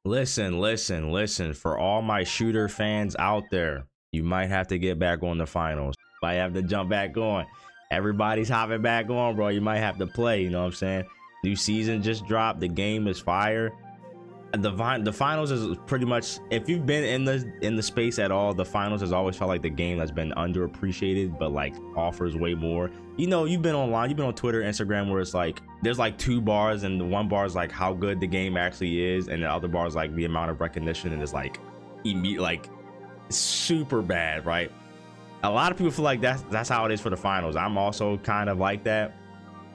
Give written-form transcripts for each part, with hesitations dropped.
Listen. For all my shooter fans out there, you might have to get back on the finals. Might have to jump back on. Everybody's hopping back on, bro. You might have to play, you know what I'm saying? New season just dropped. The game is fire. The finals is pretty much, if you've been in the space at all, the finals has always felt like the game that's been underappreciated, but like offers way more. You know, you've been online, you've been on Twitter, Instagram, where it's like there's like two bars, and the one bar is like how good the game actually is, and the other bar is like the amount of recognition, and it's like like super bad, right? A lot of people feel like that's how it is for the finals. I'm also kind of like that,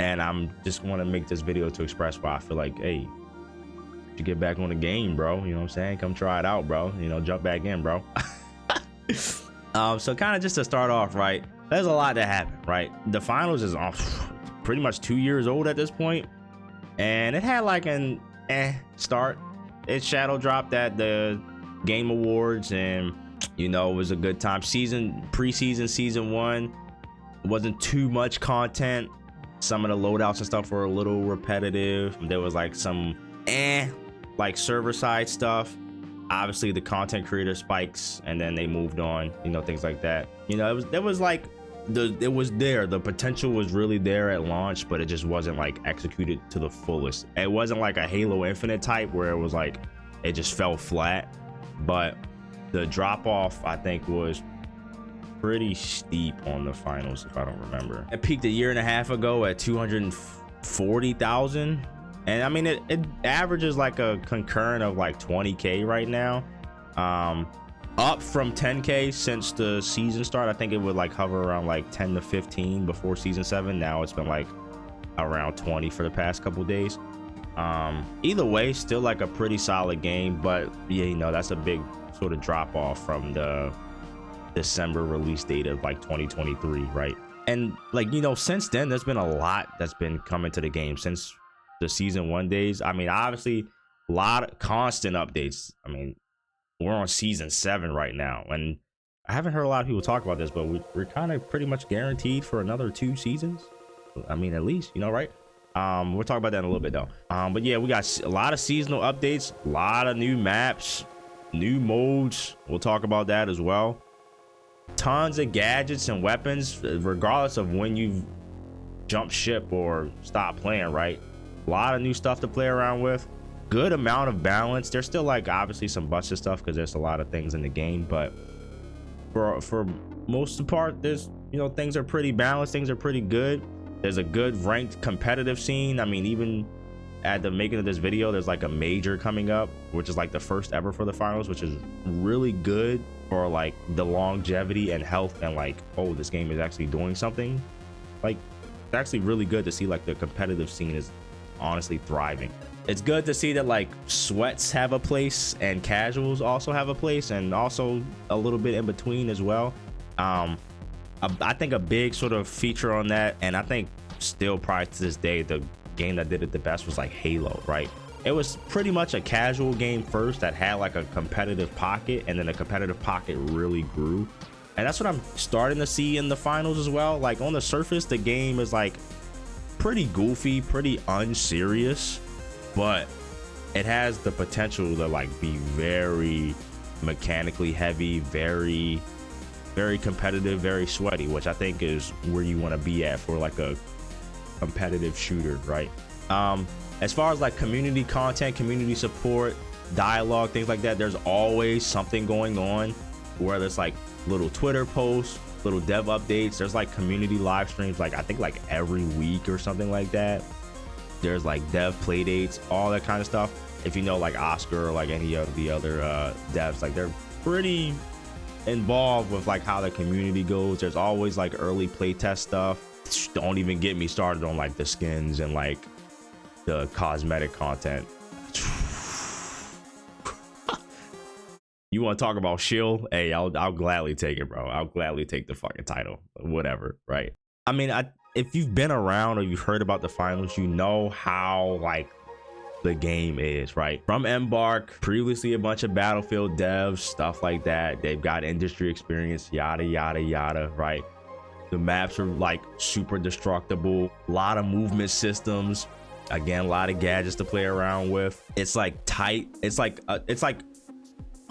and I'm just want to make this video to express why I feel like, hey, you get back on the game, bro. You know what I'm saying? Come try it out, bro. You know, jump back in, bro. So kind of just to start off, right? There's a lot that happened, right? The finals is pretty much 2 years old at this point, and it had like an start. It shadow dropped at the Game Awards, and you know, it was a good time. Preseason season 1 wasn't too much content. Some of the loadouts and stuff were a little repetitive. There was like some like server side stuff. Obviously the content creator spikes, and then they moved on, you know, things like that. You know, it was like the potential was really there at launch, but it just wasn't like executed to the fullest. It wasn't like a Halo Infinite type where it was like it just fell flat, but the drop off I think was pretty steep on the finals, if I don't remember. It peaked a year and a half ago at 240,000. And I mean, it averages like a concurrent of like 20K right now, up from 10K since the season start. I think it would like hover around like 10 to 15 before season 7. Now it's been like around 20 for the past couple days. Either way, still like a pretty solid game, but yeah, you know, that's a big sort of drop off from the December release date of like 2023, right? And like, you know, since then there's been a lot that's been coming to the game since the season 1 days. I mean, obviously a lot of constant updates. I mean, we're on season 7 right now, and I haven't heard a lot of people talk about this, but we're kind of pretty much guaranteed for another 2 seasons. I mean, at least, you know, right? We'll talk about that in a little bit though. But yeah, we got a lot of seasonal updates, a lot of new maps, new modes. We'll talk about that as well. Tons of gadgets and weapons, regardless of when you jump ship or stop playing, right? A lot of new stuff to play around with. Good amount of balance. There's still like obviously some busted stuff because there's a lot of things in the game, but for most of the part, there's, you know, things are pretty balanced, things are pretty good. There's a good ranked competitive scene. I mean, even at the making of this video, there's like a major coming up, which is like the first ever for the finals, which is really good for like the longevity and health, and like, oh, this game is actually doing something. Like, it's actually really good to see like the competitive scene is honestly thriving. It's good to see that like sweats have a place and casuals also have a place, and also a little bit in between as well. I think a big sort of feature on that, and I think still prior to this day, the game that did it the best was like Halo, right? It was pretty much a casual game first that had like a competitive pocket, and then the competitive pocket really grew, and that's what I'm starting to see in the finals as well. Like on the surface, the game is like pretty goofy, pretty unserious, but it has the potential to like be very mechanically heavy, very competitive, very sweaty, which I think is where you want to be at for like a competitive shooter, right? As far as like community content, community support, dialogue, things like that, there's always something going on, whether it's like little Twitter posts, little dev updates. There's like community live streams, like I think like every week or something like that. There's like dev play dates, all that kind of stuff. If you know like Oscar or like any of the other devs, like they're pretty involved with like how the community goes. There's always like early playtest stuff. Don't even get me started on like the skins and like the cosmetic content. You want to talk about shill? Hey, I'll gladly take it, bro. I'll gladly take the fucking title, whatever, right? I mean, if you've been around or you've heard about the finals, you know how like the game is, right? From Embark, previously a bunch of Battlefield devs, stuff like that. They've got industry experience, yada yada yada, right? The maps are like super destructible, a lot of movement systems, Again, a lot of gadgets to play around with. It's like tight. It's like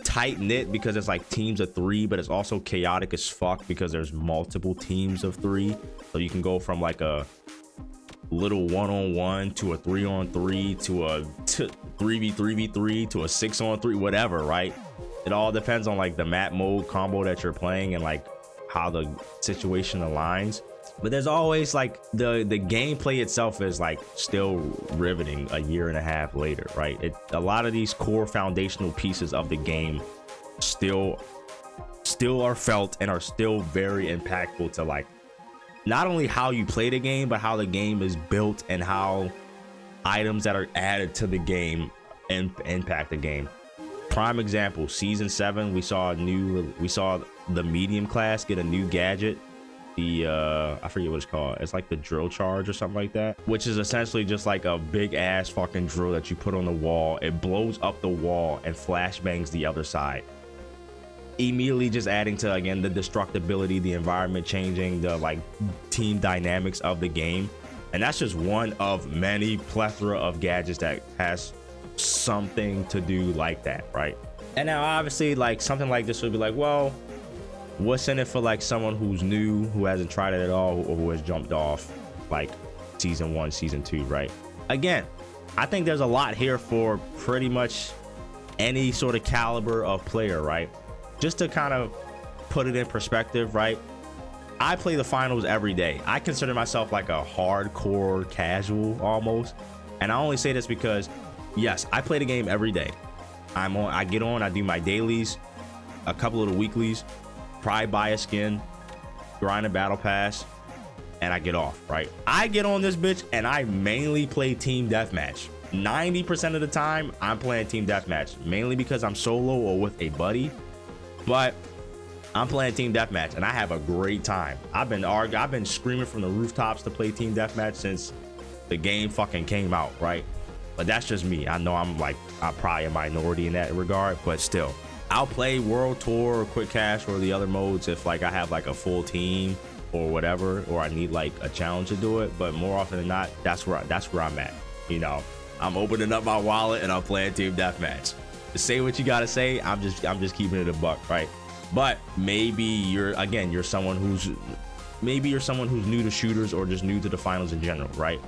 tight knit because it's like teams of 3, but it's also chaotic as fuck because there's multiple teams of 3. So you can go from like a little 1-on-1 to a 3-on-3 to a 3v3v3 to a 6-on-3, whatever, right? It all depends on like the map mode combo that you're playing and like how the situation aligns. But there's always like the gameplay itself is like still riveting a year and a half later, right? A lot of these core foundational pieces of the game still are felt and are still very impactful to like not only how you play the game, but how the game is built and how items that are added to the game impact the game. Prime example, season 7, we saw the medium class get a new gadget. I forget what it's called. It's like the drill charge or something like that, which is essentially just like a big ass fucking drill that you put on the wall. It blows up the wall and flashbangs the other side, immediately just adding to, again, the destructibility, the environment changing, the like team dynamics of the game. And that's just one of many plethora of gadgets that has something to do like that, right? And now obviously like something like this would be like, well, what's in it for like someone who's new, who hasn't tried it at all, or who has jumped off like season 1, season 2, right? Again, I think there's a lot here for pretty much any sort of caliber of player, right? Just to kind of put it in perspective, right? I play the finals every day. I consider myself like a hardcore casual almost. And I only say this because yes, I play the game every day. I get on, I do my dailies, a couple of the weeklies, probably buy a skin, grind a battle pass, and I get off, right? I get on this bitch and I mainly play team deathmatch. 90% of the time I'm playing team deathmatch, mainly because I'm solo or with a buddy, but I'm playing team deathmatch and I have a great time. I've been screaming from the rooftops to play team deathmatch since the game fucking came out, right? But that's just me. I know I'm probably a minority in that regard, but still, I'll play World Tour or Quick Cash or the other modes if like I have like a full team or whatever, or I need like a challenge to do it. But more often than not, that's where I'm at. You know, I'm opening up my wallet and I'm playing team deathmatch. To say what you gotta say, I'm just keeping it a buck, right? But maybe you're someone who's new to shooters or just new to the finals in general, right?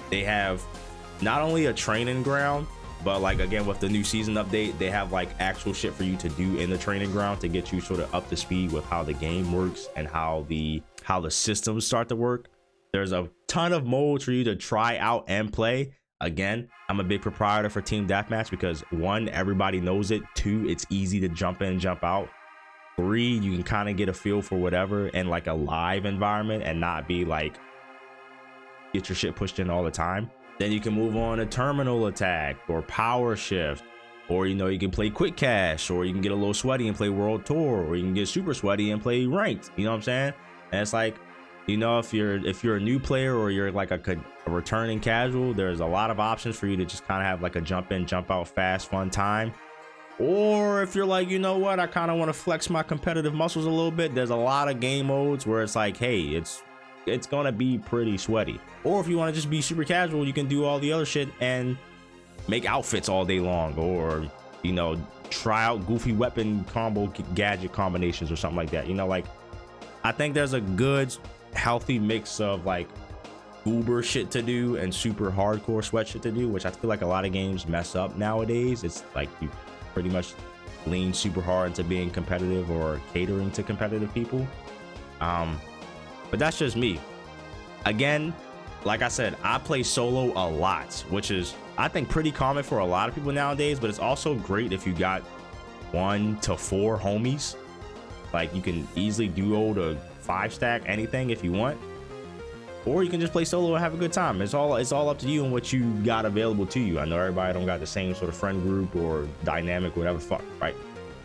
They have not only a training ground, but like again with the new season update, they have like actual shit for you to do in the training ground to get you sort of up to speed with how the game works and how the systems start to work. There's a ton of modes for you to try out and play. Again, I'm a big proprietor for team deathmatch because 1, everybody knows it. 2, it's easy to jump in, jump out. 3, you can kind of get a feel for whatever in like a live environment and not be like get your shit pushed in all the time. Then you can move on to terminal attack or power shift, or you know, you can play quick cash, or you can get a little sweaty and play world tour, or you can get super sweaty and play ranked. You know what I'm saying? And it's like, you know, if you're a new player or you're like a returning casual, there's a lot of options for you to just kind of have like a jump in, jump out, fast, fun time. Or if you're like, you know what, I kind of want to flex my competitive muscles a little bit, there's a lot of game modes where it's like, hey, it's gonna be pretty sweaty. Or if you want to just be super casual, you can do all the other shit and make outfits all day long, or you know, try out goofy weapon combo gadget combinations or something like that. You know, like I think there's a good healthy mix of like uber shit to do and super hardcore sweat shit to do, which I feel like a lot of games mess up nowadays. It's like you pretty much lean super hard into being competitive or catering to competitive people. But that's just me. Again, like I said, I play solo a lot, which is I think pretty common for a lot of people nowadays, but it's also great if you got 1 to 4 homies. Like you can easily duo to 5 stack anything if you want, or you can just play solo and have a good time. It's all up to you and what you got available to you. I know everybody don't got the same sort of friend group or dynamic, whatever the fuck, right?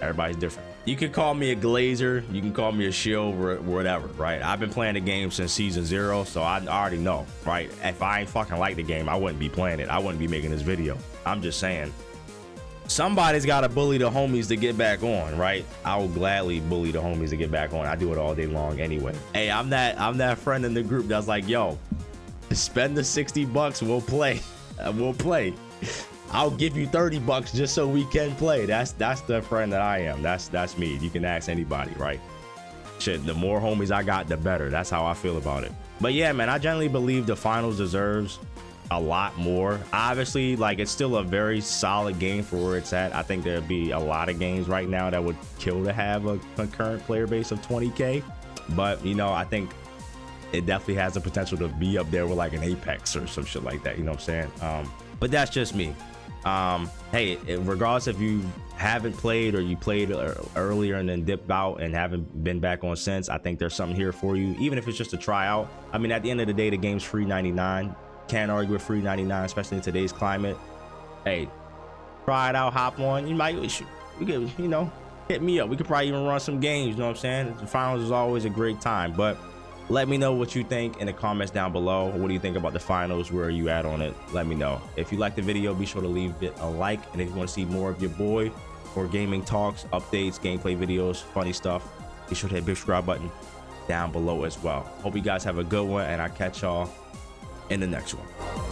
Everybody's different. You can call me a glazer, you can call me a shill, whatever, right? I've been playing the game since season 0, so I already know, right? If I ain't fucking like the game, I wouldn't be playing it. I wouldn't be making this video. I'm just saying, somebody's got to bully the homies to get back on, right? I will gladly bully the homies to get back on. I do it all day long anyway. Hey, I'm that friend in the group that's like, yo, spend the $60, we'll play. We'll play. I'll give you $30 just so we can play. That's the friend that I am. That's me. You can ask anybody, right? Shit, the more homies I got, the better. That's how I feel about it. But yeah, man, I generally believe the finals deserves a lot more. Obviously, like, it's still a very solid game for where it's at. I think there'd be a lot of games right now that would kill to have a concurrent player base of 20K. But, you know, I think it definitely has the potential to be up there with like an Apex or some shit like that. You know what I'm saying? But that's just me. Hey, regardless if you haven't played or you played earlier and then dipped out and haven't been back on since, I think there's something here for you, even if it's just a tryout. I mean, at the end of the day, the game's free 99. Can't argue with free 99, especially in today's climate. Hey, try it out, hop on. We could, you know, hit me up. We could probably even run some games. You know what I'm saying? The finals is always a great time. But let me know what you think in the comments down below. What do you think about the finals? Where are you at on it? Let me know. If you like the video, be sure to leave it a like. And if you want to see more of your boy or gaming talks, updates, gameplay videos, funny stuff, be sure to hit the big subscribe button down below as well. Hope you guys have a good one, and I'll catch y'all in the next one.